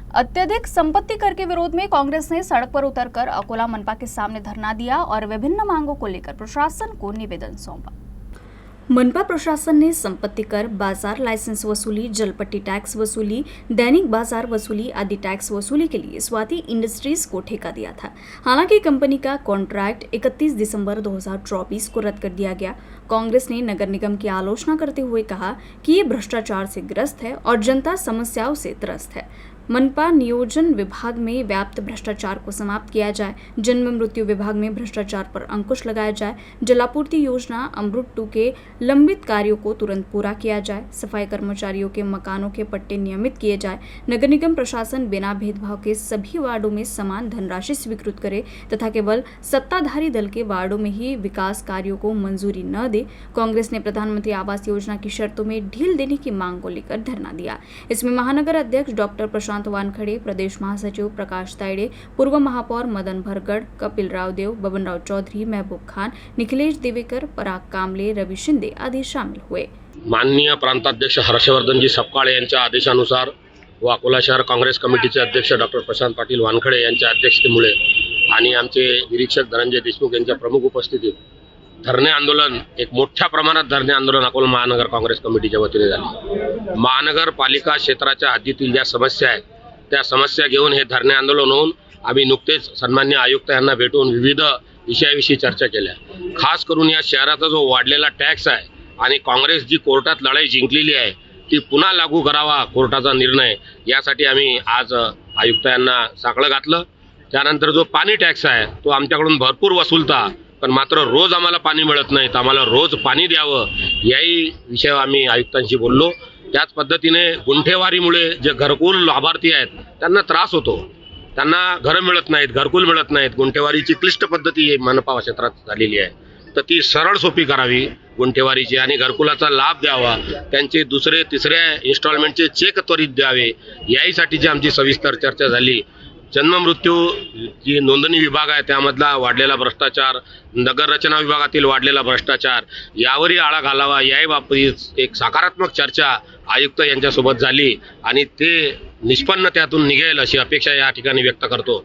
अत्यधिक संपत्ति कर के विरोध में कांग्रेस ने सड़क पर उतरकर अकोला मनपा के सामने धरना दिया और विभिन्न मांगों को लेकर प्रशासन को निवेदन सौंपा। मनपा प्रशासन ने संपत्ति कर, बाजार लाइसेंस वसूली, जलपट्टी टैक्स वसूली, दैनिक बाजार वसूली आदि टैक्स वसूली के लिए स्वाति इंडस्ट्रीज को ठेका दिया था। हालांकि कंपनी का कॉन्ट्रैक्ट 31 दिसंबर 2024 को रद्द कर दिया गया। कांग्रेस ने नगर निगम की आलोचना करते हुए कहा कि ये भ्रष्टाचार से ग्रस्त है और जनता समस्याओं से त्रस्त है। मनपा नियोजन विभाग में व्याप्त भ्रष्टाचार को समाप्त किया जाए, जन्म मृत्यु विभाग में भ्रष्टाचार पर अंकुश लगाया जाए, जलापूर्ति योजना अमृत 2 के लंबित कार्यों को तुरंत पूरा किया जाए, सफाई कर्मचारियों के मकानों के पट्टे नियमित किए जाए, नगर निगम प्रशासन बिना भेदभाव के सभी वार्डों में समान धनराशि स्वीकृत करे तथा केवल सत्ताधारी दल के वार्डों में ही विकास कार्यों को मंजूरी न दे। कांग्रेस ने प्रधानमंत्री आवास योजना की शर्तों में ढील देने की मांग को लेकर धरना दिया। इसमें महानगर अध्यक्ष डॉक्टर प्रशांत वानखड़े, प्रदेश महासचिव प्रकाश तायडे, पूर्व महापौर मदन भरगढ़, कपिल राव देव, बबन राव चौधरी, महबूब खान, निखिलेश देवेकर, पराग कामले, रवि शिंदे आदि शामिल हुए। माननीय प्रांताध्यक्ष हर्षवर्धन जी सपकाळे यांच्या आदेशानुसार व अकोला शहर काँग्रेस कमिटीचे अध्यक्ष डॉक्टर प्रशांत पाटील वानखडे यांच्या अध्यक्षतेमुळे आणि आमचे निरीक्षक धनंजय देशमुख यांच्या प्रमुख उपस्थितीत धरणे आंदोलन, एक मोठ्या प्रमाणात धरणे आंदोलन अकोला महानगर काँग्रेस कमिटीच्या वतीने झाले। महानगरपालिका क्षेत्राच्या हद्दीतील ज्या समस्या आहेत त्या समस्या घेऊन हे धरणे आंदोलन होऊन आम्ही नुकतेच सन्माननीय आयुक्त यांना भेटून विविध विषयाविषयी चर्चा केल्या। खास करून या शहराचा जो वाढलेला टॅक्स आहे आणि काँग्रेस जी कोर्टात लढाई जिंकलेली आहे ती पुन्हा लागू करावा कोर्टाचा निर्णय, यासाठी आम्ही आज आयुक्त यांना साकडं घातलं। त्यानंतर जो पाणी टॅक्स आहे तो आमच्याकडून भरपूर वसूलता, पण मात्र रोज आम्हाला पाणी मिळत नाही, तर आम्हाला रोज पाणी द्यावं याही विषयावर आम्ही आयुक्तांशी बोललो। त्याच पद्धतीने गुंठेवारीमुळे जे घरकुल लाभार्थी आहेत त्यांना त्रास होतो, त्यांना घरं मिळत नाहीत, घरकुल मिळत नाहीत। गुंठेवारीची क्लिष्ट पद्धती मनपा क्षेत्रात झालेली आहे, तर ती सरळ सोपी करावी गुंठेवारीची आणि घरकुलाचा लाभ द्यावा, त्यांचे दुसरे तिसऱ्या इन्स्टॉलमेंटचे चेक त्वरित द्यावे याहीसाठीची आमची सविस्तर चर्चा झाली। जन्म मृत्यू जी नोंदणी विभाग आहे त्यामधला वाढलेला भ्रष्टाचार, नगर रचना विभागातील वाढलेला भ्रष्टाचार यावरही आळा घालावा याही बाबतीत एक सकारात्मक चर्चा आयुक्त यांच्यासोबत झाली आणि ते निष्पन्न त्यातून निघेल अशी अपेक्षा या ठिकाणी व्यक्त करतो।